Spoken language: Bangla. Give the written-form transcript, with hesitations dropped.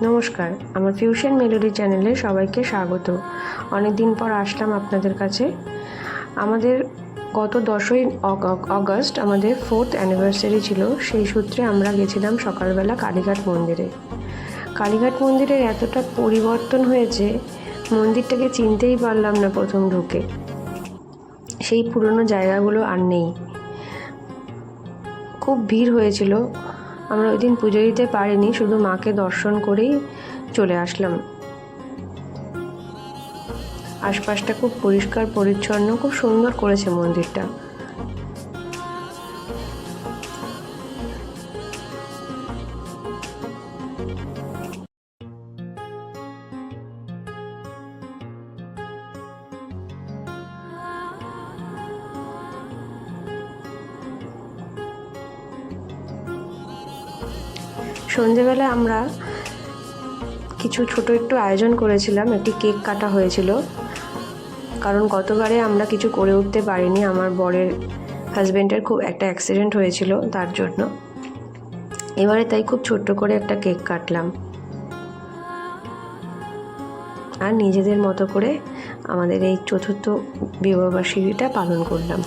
নমস্কার, আমার ফিউশন মেলোডি চ্যানেলে সবাইকে স্বাগত। অনেক দিন পর আসলাম আপনাদের কাছে। আমাদের গত 10ই অগস্ট আমাদের 4th অ্যানিভার্সারি ছিল। সেই সূত্রে আমরা গেছিলাম সকালবেলা কালীঘাট মন্দিরে। কালীঘাট মন্দিরের এতটা পরিবর্তন হয়েছে, মন্দিরটাকে চিনতেই পারলাম না প্রথম ঢুকে। সেই পুরনো জায়গাগুলো আর নেই। খুব ভিড় হয়েছিল। আমরা ওই দিন পুজো দিতে পারিনি, শুধু মাকে দর্শন করেই চলে আসলাম। আশপাশটা খুব পরিষ্কার পরিচ্ছন্ন, খুব সুন্দর করেছে মন্দিরটা। সন্ধেবেলা আমরা কিছু ছোট একটু আয়োজন করেছিলাম। একটি কেক কাটা হয়েছিল, কারণ গতবারে আমরা কিছু করে উঠতে পারিনি। আমার বরের হাজব্যান্ডের খুব একটা অ্যাক্সিডেন্ট হয়েছিল, তার জন্য এবারে তাই খুব ছোট্ট করে একটা কেক কাটলাম আর নিজেদের মতো করে আমাদের এই চতুর্থ বিবাহবার্ষিকীটা পালন করলাম।